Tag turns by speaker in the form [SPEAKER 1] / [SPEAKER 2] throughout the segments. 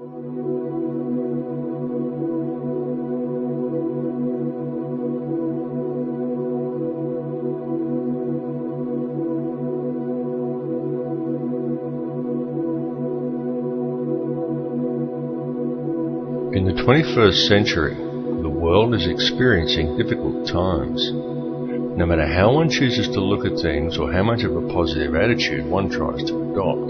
[SPEAKER 1] In the 21st century, the world is experiencing difficult times. No matter how one chooses to look at things or how much of a positive attitude one tries to adopt,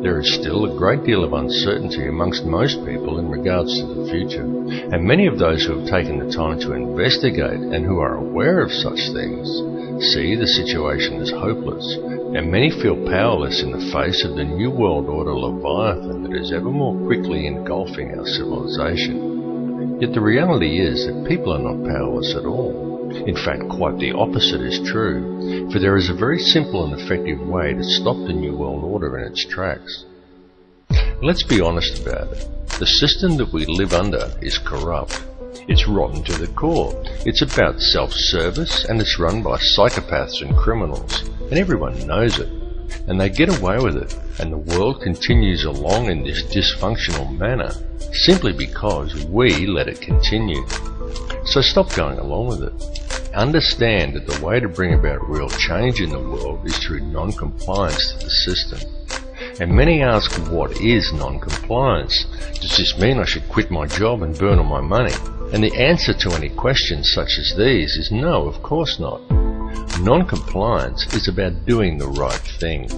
[SPEAKER 1] there is still a great deal of uncertainty amongst most people in regards to the future. And many of those who have taken the time to investigate and who are aware of such things see the situation as hopeless, and many feel powerless in the face of the New World Order Leviathan that is ever more quickly engulfing our civilization. Yet the reality is that people are not powerless at all. In fact, quite the opposite is true, for there is a very simple and effective way to stop the New World Order in its tracks. Let's be honest about it. The system that we live under is corrupt. It's rotten to the core. It's about self-service, and it's run by psychopaths and criminals, and everyone knows it. And they get away with it, and the world continues along in this dysfunctional manner, simply because we let it continue. So stop going along with it. Understand that the way to bring about real change in the world is through non-compliance to the system. And many ask, what is non-compliance? Does this mean I should quit my job and burn all my money? And the answer to any questions such as these is no, of course not. Non-compliance is about doing the right thing.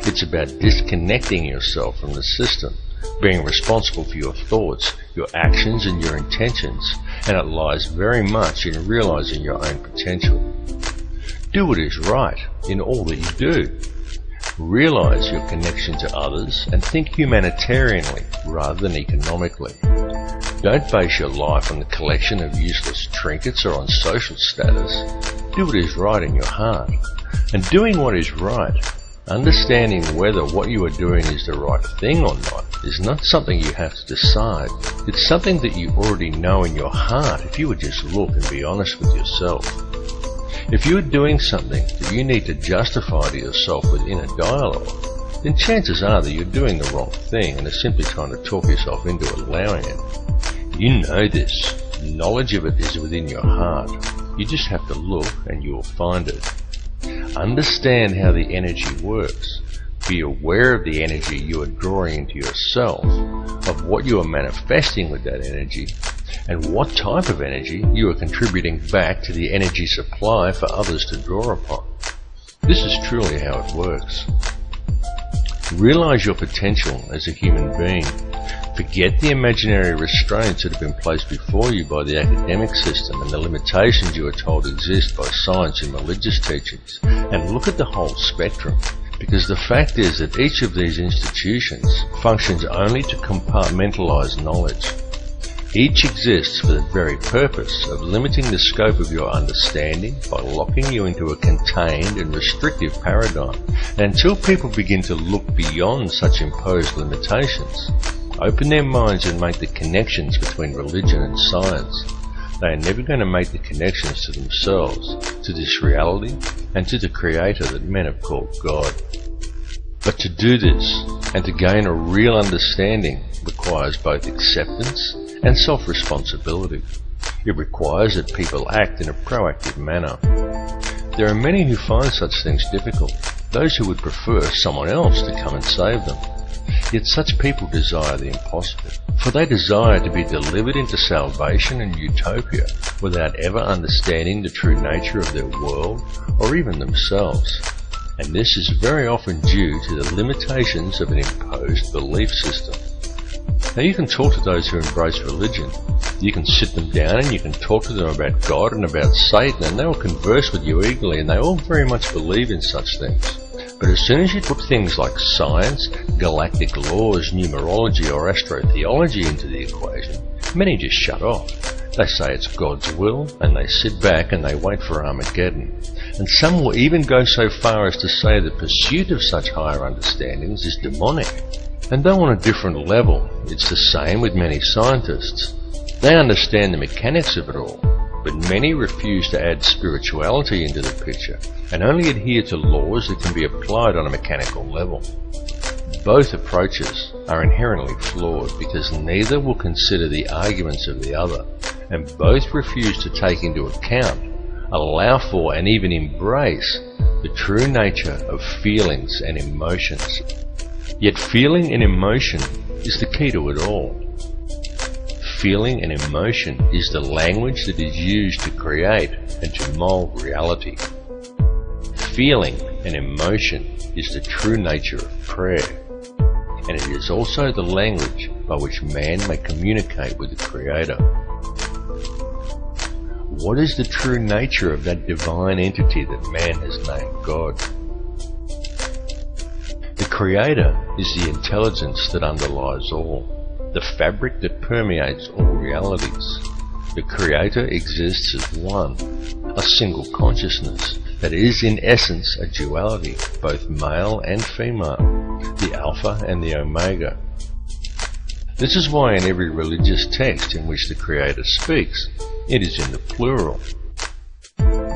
[SPEAKER 1] It's about disconnecting yourself from the system, being responsible for your thoughts, your actions and your intentions, and it lies very much in realizing your own potential. Do what is right in all that you do. Realize your connection to others and think humanitarianly rather than economically. Don't base your life on the collection of useless trinkets or on social status. Do what is right in your heart. And doing what is right, understanding whether what you are doing is the right thing or not, is not something you have to decide. It's something that you already know in your heart if you would just look and be honest with yourself. If you are doing something that you need to justify to yourself within a dialogue, then chances are that you're doing the wrong thing and are simply trying to talk yourself into allowing it. You know this. Knowledge of it is within your heart. You just have to look and you will find it. Understand how the energy works. Be aware of the energy you are drawing into yourself, of what you are manifesting with that energy, and what type of energy you are contributing back to the energy supply for others to draw upon. This is truly how it works. Realize your potential as a human being. Forget the imaginary restraints that have been placed before you by the academic system and the limitations you are told exist by science and religious teachings, and look at the whole spectrum. Because the fact is that each of these institutions functions only to compartmentalize knowledge. Each exists for the very purpose of limiting the scope of your understanding by locking you into a contained and restrictive paradigm. And until people begin to look beyond such imposed limitations, open their minds and make the connections between religion and science, they are never going to make the connections to themselves, to this reality, and to the Creator that men have called God. But to do this, and to gain a real understanding, requires both acceptance and self-responsibility. It requires that people act in a proactive manner. There are many who find such things difficult, those who would prefer someone else to come and save them. Yet such people desire the impossible, for they desire to be delivered into salvation and utopia without ever understanding the true nature of their world or even themselves. And this is very often due to the limitations of an imposed belief system. Now you can talk to those who embrace religion. You can sit them down and you can talk to them about God and about Satan, and they will converse with you eagerly, and they all very much believe in such things. But as soon as you put things like science, galactic laws, numerology or astrotheology into the equation, many just shut off. They say it's God's will, and they sit back and they wait for Armageddon. And some will even go so far as to say the pursuit of such higher understandings is demonic. And though on a different level, it's the same with many scientists. They understand the mechanics of it all, but many refuse to add spirituality into the picture and only adhere to laws that can be applied on a mechanical level. Both approaches are inherently flawed because neither will consider the arguments of the other, and both refuse to take into account, allow for, and even embrace the true nature of feelings and emotions. Yet feeling and emotion is the key to it all. Feeling and emotion is the language that is used to create and to mold reality. Feeling and emotion is the true nature of prayer, and it is also the language by which man may communicate with the Creator. What is the true nature of that divine entity that man has named God? The Creator is the intelligence that underlies all, the fabric that permeates all realities. The Creator exists as one, a single consciousness that is in essence a duality, both male and female, the Alpha and the Omega. This is why in every religious text in which the Creator speaks, it is in the plural.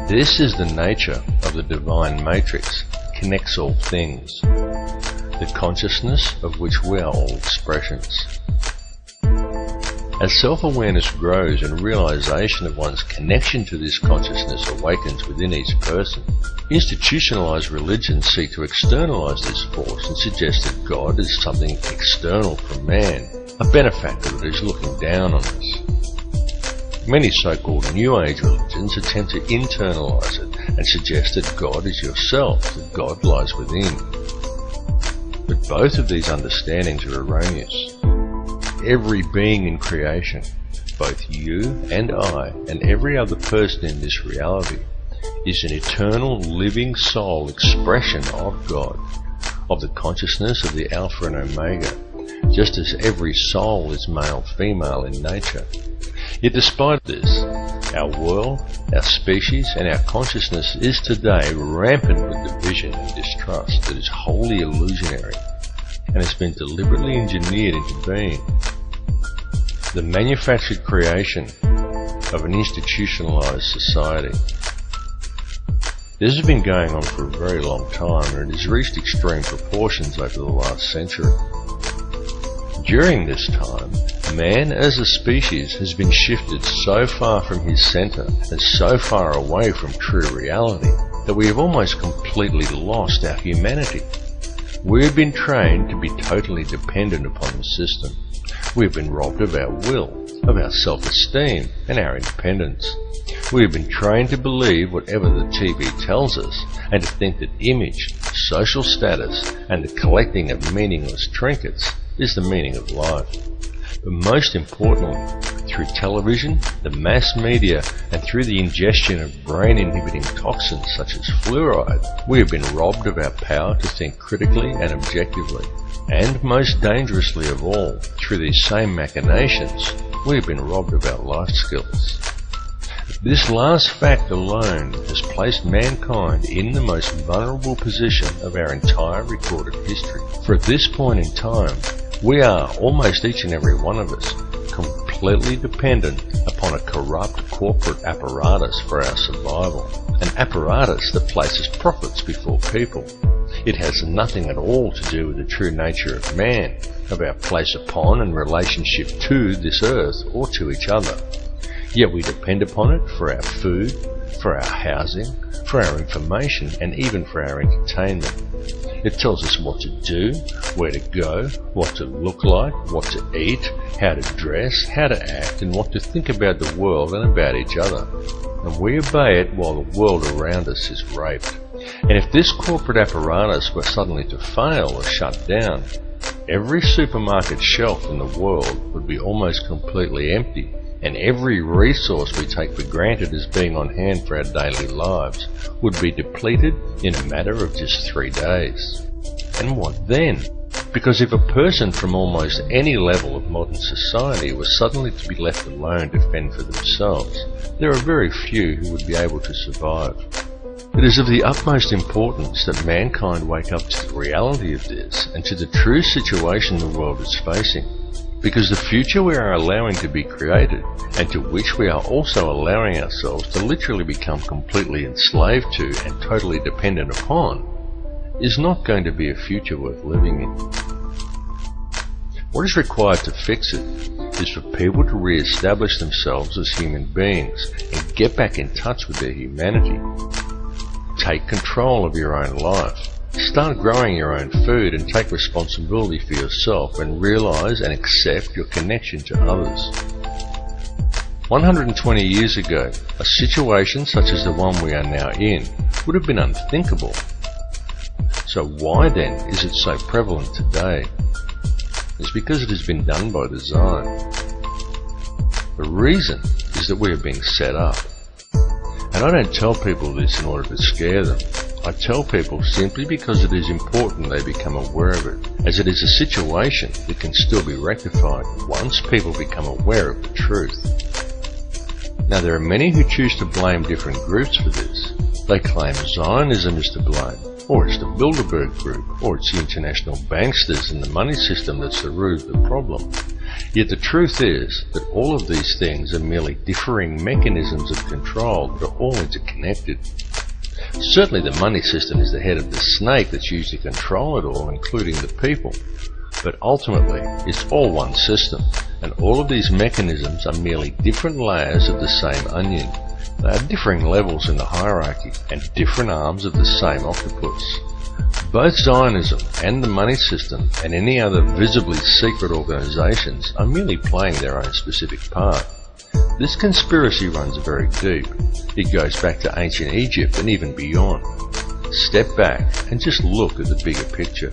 [SPEAKER 1] This is the nature of the divine matrix, connects all things, the consciousness of which we are all expressions. As self-awareness grows and realization of one's connection to this consciousness awakens within each person, institutionalized religions seek to externalize this force and suggest that God is something external from man, a benefactor that is looking down on us. Many so-called New Age religions attempt to internalize it and suggest that God is yourself, that God lies within. But both of these understandings are erroneous. Every being in creation, both you and I, and every other person in this reality, is an eternal living soul expression of God, of the consciousness of the Alpha and Omega, just as every soul is male-female in nature. Yet despite this, our world, our species, and our consciousness is today rampant with division and distrust that is wholly illusionary and has been deliberately engineered into being. The manufactured creation of an institutionalized society. This has been going on for a very long time, and it has reached extreme proportions over the last century. During this time, man as a species has been shifted so far from his center and so far away from true reality that we have almost completely lost our humanity. We have been trained to be totally dependent upon the system. We have been robbed of our will, of our self-esteem, and our independence. We have been trained to believe whatever the TV tells us, and to think that image, social status, and the collecting of meaningless trinkets is the meaning of life. But most importantly, through television, the mass media, and through the ingestion of brain-inhibiting toxins such as fluoride, we have been robbed of our power to think critically and objectively. And most dangerously of all, through these same machinations, we have been robbed of our life skills. This last fact alone has placed mankind in the most vulnerable position of our entire recorded history. For at this point in time, we are, almost each and every one of us, completely dependent upon a corrupt corporate apparatus for our survival. An apparatus that places profits before people. It has nothing at all to do with the true nature of man, of our place upon and relationship to this earth or to each other. Yet we depend upon it for our food, for our housing, for our information, and even for our entertainment. It tells us what to do, where to go, what to look like, what to eat, how to dress, how to act, and what to think about the world and about each other. And we obey it while the world around us is raped. And if this corporate apparatus were suddenly to fail or shut down, every supermarket shelf in the world would be almost completely empty, and every resource we take for granted as being on hand for our daily lives would be depleted in a matter of just 3 days. And what then? Because if a person from almost any level of modern society was suddenly to be left alone to fend for themselves, there are very few who would be able to survive. It is of the utmost importance that mankind wake up to the reality of this and to the true situation the world is facing. Because the future we are allowing to be created, and to which we are also allowing ourselves to literally become completely enslaved to and totally dependent upon, is not going to be a future worth living in. What is required to fix it is for people to re-establish themselves as human beings and get back in touch with their humanity. Take control of your own life. Start growing your own food and take responsibility for yourself and realize and accept your connection to others. 120 years ago, a situation such as the one we are now in would have been unthinkable. So why then is it so prevalent today? It's because it has been done by design. The reason is that we are being set up. And I don't tell people this in order to scare them. I tell people simply because it is important they become aware of it, as it is a situation that can still be rectified once people become aware of the truth. Now there are many who choose to blame different groups for this. They claim Zionism is to blame, or it's the Bilderberg Group, or it's the international banksters and the money system that's the root of the problem. Yet the truth is that all of these things are merely differing mechanisms of control that are all interconnected. Certainly the money system is the head of the snake that's used to control it all, including the people. But ultimately, it's all one system, and all of these mechanisms are merely different layers of the same onion. They are differing levels in the hierarchy, and different arms of the same octopus. Both Zionism and the money system and any other visibly secret organizations are merely playing their own specific part. This conspiracy runs very deep. It goes back to ancient Egypt and even beyond. Step back and just look at the bigger picture.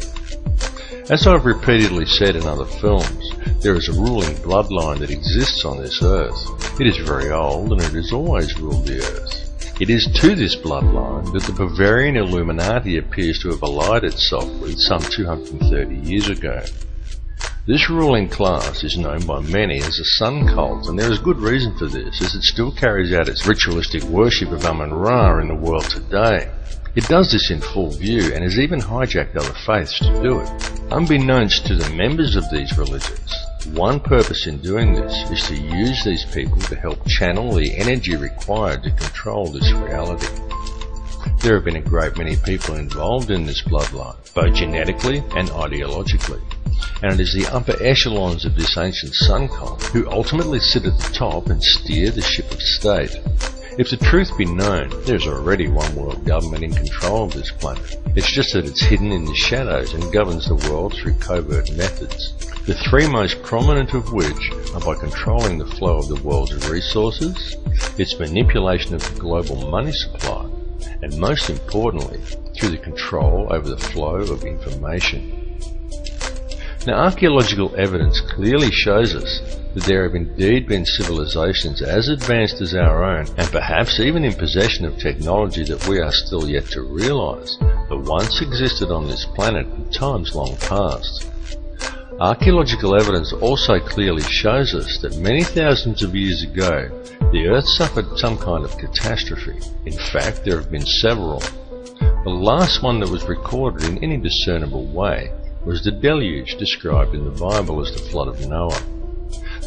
[SPEAKER 1] As I've repeatedly said in other films, there is a ruling bloodline that exists on this earth. It is very old and it has always ruled the earth. It is to this bloodline that the Bavarian Illuminati appears to have allied itself with some 230 years ago. This ruling class is known by many as a sun cult, and there is good reason for this, as it still carries out its ritualistic worship of Amun-Ra in the world today. It does this in full view and has even hijacked other faiths to do it. Unbeknownst to the members of these religions, one purpose in doing this is to use these people to help channel the energy required to control this reality. There have been a great many people involved in this bloodline, both genetically and ideologically, and it is the upper echelons of this ancient sun cult who ultimately sit at the top and steer the ship of state. If the truth be known, there is already one world government in control of this planet. It's just that it's hidden in the shadows and governs the world through covert methods. The three most prominent of which are by controlling the flow of the world's resources, its manipulation of the global money supply, and most importantly, through the control over the flow of information. Now, archaeological evidence clearly shows us that there have indeed been civilizations as advanced as our own, and perhaps even in possession of technology that we are still yet to realize, that once existed on this planet in times long past. Archaeological evidence also clearly shows us that many thousands of years ago, the Earth suffered some kind of catastrophe. In fact, there have been several. The last one that was recorded in any discernible way was the deluge described in the Bible as the flood of Noah.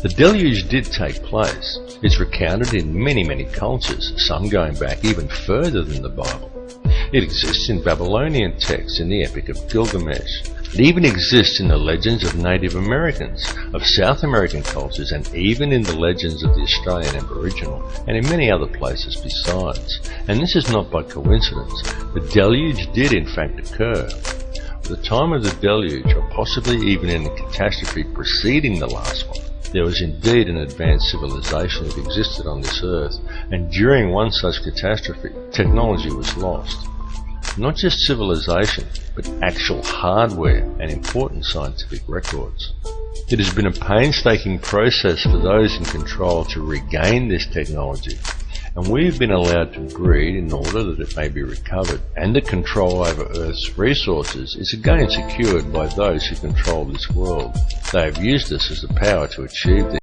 [SPEAKER 1] The deluge did take place. It's recounted in many cultures, some going back even further than the Bible. It exists in Babylonian texts in the Epic of Gilgamesh. It even exists in the legends of Native Americans, of South American cultures, and even in the legends of the Australian Aboriginal, and in many other places besides. And this is not by coincidence. The deluge did in fact occur. At the time of the deluge, or possibly even in the catastrophe preceding the last one, there was indeed an advanced civilization that existed on this earth, and during one such catastrophe, technology was lost. Not just civilization, but actual hardware and important scientific records. It has been a painstaking process for those in control to regain this technology, and we have been allowed to breed in order that it may be recovered, and the control over Earth's resources is again secured by those who control this world. They have used us as the power to achieve this.